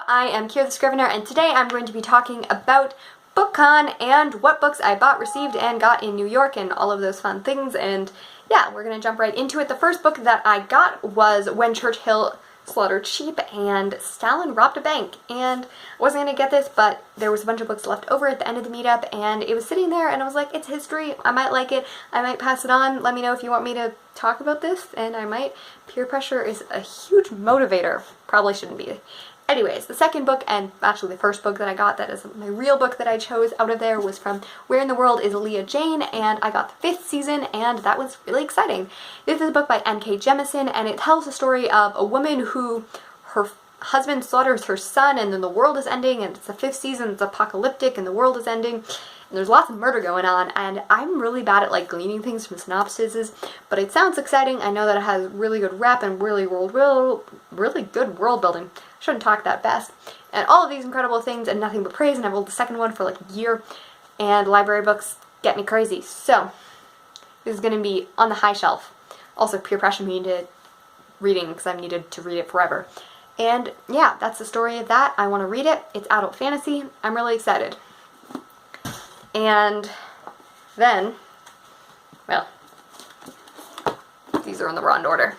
I am Kira the Scrivener, and today I'm going to be talking about BookCon and what books I bought, received, and got in New York and all of those fun things. And yeah, we're going to jump right into it. The first book that I got was When Churchill Slaughtered Sheep and Stalin Robbed a Bank. And I wasn't going to get this, but there was a bunch of books left over at the end of the meetup, and it was sitting there, and I was like, it's history. I might like it. I might pass it on. Let me know if you want me to talk about this, and I might. Peer pressure is a huge motivator. Probably shouldn't be. Anyways, the second book, and actually the first book that I got that is my real book that I chose out of there, was from Where in the World is Leah Jane, and I got the 5th season, and that was really exciting. This is a book by N.K. Jemisin, and it tells the story of a woman who, her husband slaughters her son, and then the world is ending, and it's the 5th season, it's apocalyptic, and the world is ending, and there's lots of murder going on, and I'm really bad at like gleaning things from synopsises, but it sounds exciting. I know that it has really good rap and really good world building. Shouldn't talk that fast. And all of these incredible things and nothing but praise, and I've rolled the second one for like a year, and library books get me crazy. So this is going to be on the high shelf. Also peer pressure me into reading because I've needed to read it forever. And yeah, that's the story of that. I want to read it. It's adult fantasy. I'm really excited. And then, well, these are in the wrong order.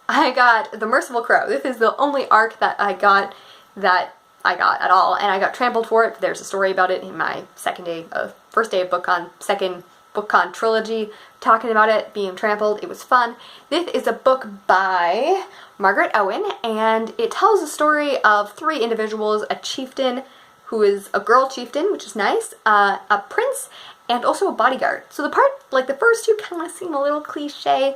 I got The Merciful Crow. This is the only arc that I got at all, and I got trampled for it. There's a story about it in my first day of BookCon, second BookCon trilogy, talking about it, being trampled. It was fun. This is a book by Margaret Owen, and it tells the story of 3 individuals, a chieftain who is a girl chieftain, which is nice, a prince, and also a bodyguard. So the first two kind of seem a little cliche,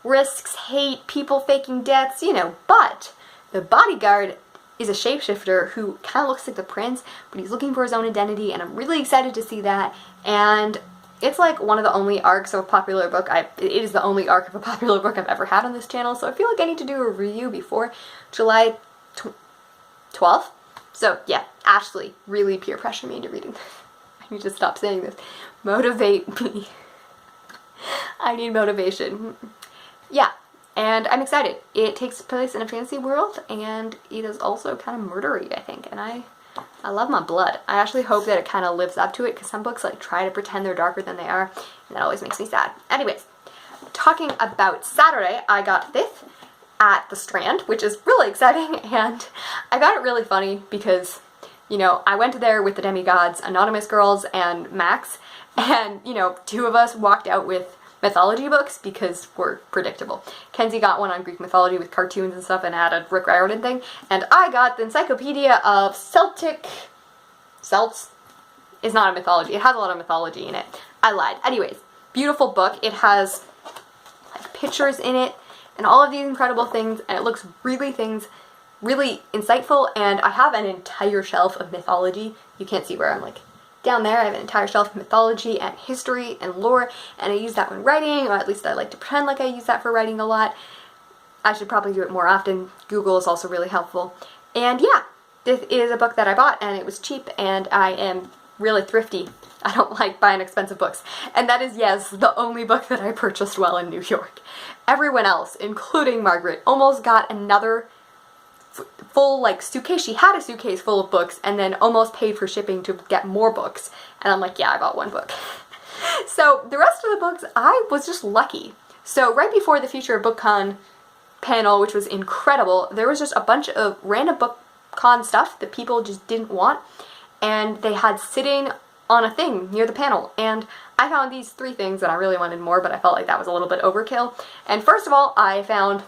risks, hate, people faking deaths, you know, but the bodyguard is a shapeshifter who kind of looks like the prince, but he's looking for his own identity, and I'm really excited to see that. And it's like one of the only arcs of a popular book. It is the only arc of a popular book I've ever had on this channel, so I feel like I need to do a review before July 12th. So yeah, Ashley, really peer pressure me into reading this. I need to stop saying this. Motivate me. I need motivation. Yeah, and I'm excited. It takes place in a fantasy world, and it is also kind of murdery, I think, and I love my blood. I actually hope that it kind of lives up to it, because some books like try to pretend they're darker than they are, and that always makes me sad. Anyways, talking about Saturday, I got this at the Strand, which is really exciting, and I got it really funny because, you know, I went there with the Demigods, Anonymous Girls, and Max, and, you know, 2 of us walked out with mythology books because we're predictable. Kenzie got one on Greek mythology with cartoons and stuff and had a Rick Riordan thing, and I got the Encyclopedia of Celts is not a mythology. It has a lot of mythology in it. I lied. Anyways, beautiful book. It has like pictures in it and all of these incredible things, and it looks really insightful, and I have an entire shelf of mythology. You can't see where I'm like down there. I have an entire shelf of mythology and history and lore, and I use that when writing, or at least I like to pretend like I use that for writing a lot. I should probably do it more often. Google is also really helpful. And yeah, this is a book that I bought, and it was cheap, and I am really thrifty. I don't like buying expensive books. And that is, yes, the only book that I purchased while in New York. Everyone else, including Margaret, almost got another full like suitcase. She had a suitcase full of books and then almost paid for shipping to get more books, and I'm like, yeah, I bought 1 book. So the rest of the books, I was just lucky. So right before the Future of BookCon panel, which was incredible, there was just a bunch of random BookCon stuff that people just didn't want, and they had sitting on a thing near the panel, and I found these 3 things that I really wanted more, but I felt like that was a little bit overkill. And first of all, I found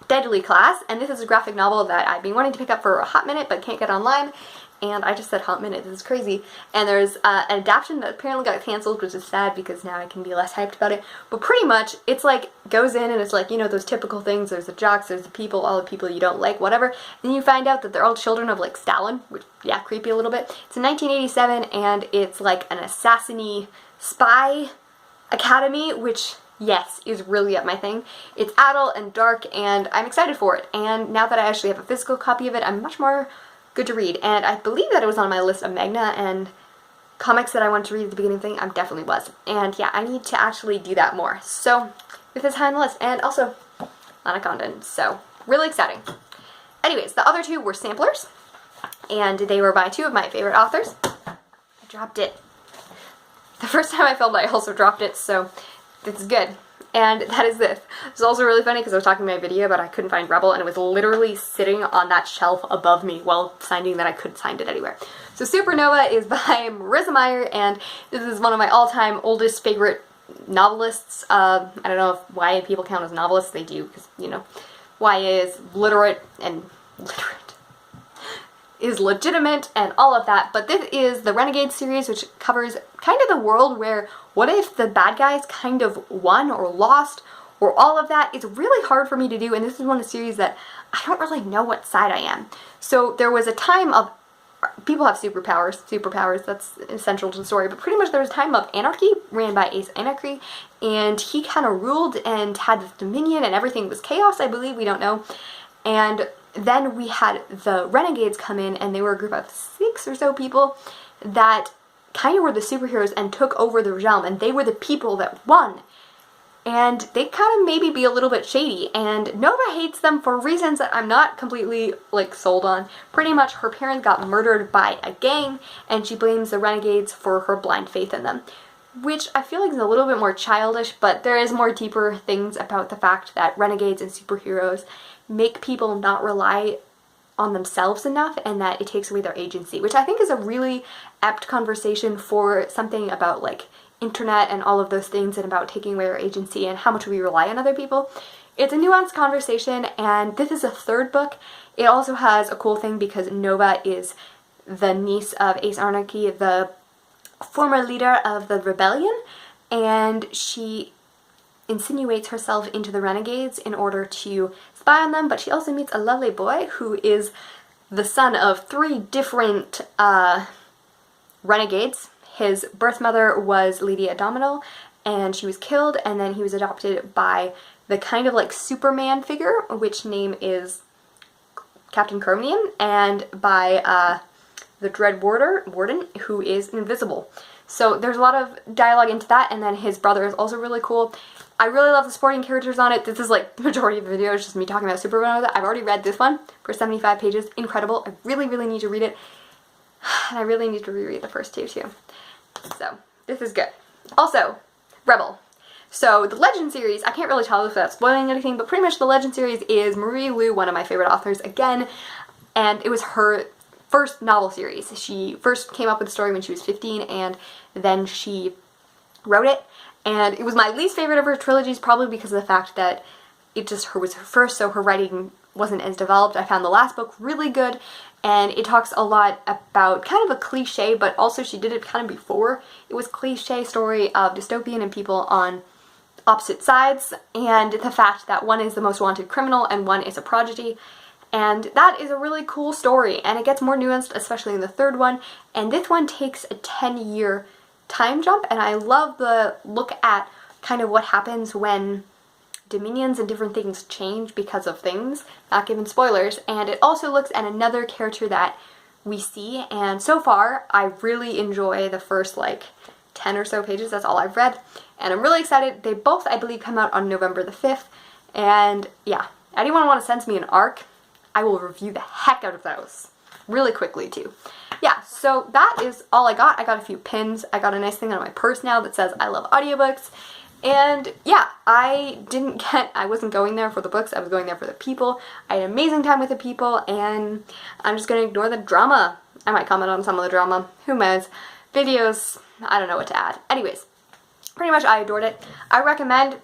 Deadly Class, and this is a graphic novel that I've been wanting to pick up for a hot minute but can't get online, and I just said hot minute, this is crazy. And there's an adaptation that apparently got canceled, which is sad because now I can be less hyped about it, but pretty much it's like goes in and it's like, you know, those typical things, there's the jocks, there's the people, all the people you don't like, whatever, and you find out that they're all children of like Stalin, which, yeah, creepy a little bit. It's in 1987, and it's like an assassin-y spy academy, which, yes, is really up my thing. It's adult and dark, and I'm excited for it. And now that I actually have a physical copy of it, I'm much more good to read. And I believe that it was on my list of Magna and comics that I wanted to read at the beginning of the thing. I definitely was. And yeah, I need to actually do that more. So, this is high on the list. And also, Anaconda. So, really exciting. Anyways, the other 2 were samplers. and they were by two of my favorite authors. I dropped it. The first time I filmed I also dropped it, so it's good. And that is this. It's also really funny because I was talking in my video but I couldn't find Rebel, and it was literally sitting on that shelf above me while finding that I couldn't find it anywhere. So Supernova is by Marissa Meyer, and this is one of my all-time oldest favorite novelists. I don't know if YA people count as novelists. They do, because, you know, YA is literate and is legitimate and all of that, but this is the Renegade series, which covers kind of the world where what if the bad guys kind of won or lost or all of that. It's really hard for me to do, and this is one of the series that I don't really know what side I am. So there was a time of people have superpowers, that's essential to the story, but pretty much there was a time of anarchy ran by Ace Anarchy, and he kind of ruled and had this dominion and everything was chaos, I believe, we don't know. And then we had the Renegades come in, and they were a group of 6 or so people that kind of were the superheroes and took over the realm, and they were the people that won. And they kind of maybe be a little bit shady, and Nova hates them for reasons that I'm not completely, like, sold on. Pretty much her parents got murdered by a gang, and she blames the Renegades for her blind faith in them. Which I feel like is a little bit more childish, but there is more deeper things about the fact that renegades and superheroes make people not rely on themselves enough, and that it takes away their agency, which I think is a really apt conversation for something about, like, internet and all of those things, and about taking away our agency and how much we rely on other people. It's a nuanced conversation, and this is a 3rd book. It also has a cool thing because Nova is the niece of Ace Anarchy, the former leader of the rebellion, and she insinuates herself into the Renegades in order to spy on them, but she also meets a lovely boy who is the son of 3 different renegades. His birth mother was Lady Domino, and she was killed, and then he was adopted by the kind of like Superman figure, which name is Captain Chromium, and by the Dread Warden, who is invisible. So there's a lot of dialogue into that, and then his brother is also really cool. I really love the supporting characters on it. This is like the majority of the video is just me talking about Supernova. I've already read this one for 75 pages. Incredible. I really, really need to read it. And I really need to reread the first 2 too. So this is good. Also, Rebel. So the Legend series, I can't really tell this without spoiling anything, but pretty much the Legend series is Marie Lu, one of my favorite authors again, and it was her first novel series. She first came up with the story when she was 15, and then she wrote it. And it was my least favorite of her trilogies, probably because of the fact that it was her first, so her writing wasn't as developed. I found the last book really good, and it talks a lot about kind of a cliche, but also she did it kind of before it was cliche story of dystopian and people on opposite sides, and the fact that one is the most wanted criminal and one is a prodigy. And that is a really cool story, and it gets more nuanced, especially in the 3rd one, and this one takes a 10-year time jump, and I love the look at kind of what happens when dominions and different things change because of things, not giving spoilers, and it also looks at another character that we see, and so far I really enjoy the first like 10 or so pages. That's all I've read, and I'm really excited. They both, I believe, come out on November the 5th, and yeah, anyone want to send me an arc, I will review the heck out of those really quickly too. Yeah, so that is all I got. I got a few pins. I got a nice thing on my purse now that says I love audiobooks. And yeah, I wasn't going there for the books, I was going there for the people. I had an amazing time with the people, and I'm just gonna ignore the drama. I might comment on some of the drama. Who knows? Videos, I don't know what to add. Anyways, pretty much I adored it. I recommend,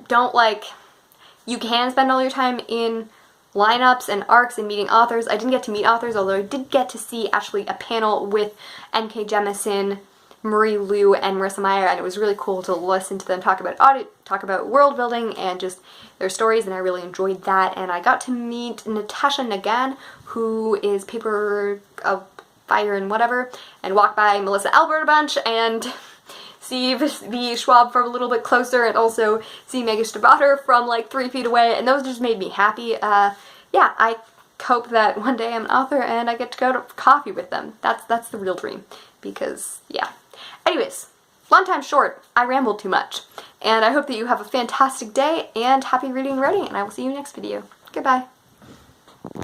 you can spend all your time in lineups and arcs and meeting authors. I didn't get to meet authors, although I did get to see actually a panel with N.K. Jemisin, Marie Lu, and Marissa Meyer, and it was really cool to listen to them talk about world building and just their stories, and I really enjoyed that. And I got to meet Natasha Nagan, who is Paper of Fire and whatever, and walk by Melissa Albert a bunch and see V. Schwab from a little bit closer, and also see Megan Stiefvater from like 3 feet away, and those just made me happy. Yeah, I hope that one day I'm an author and I get to go to coffee with them. That's the real dream, because yeah. Anyways, long time short, I rambled too much, and I hope that you have a fantastic day and happy reading and writing, and I will see you next video. Goodbye.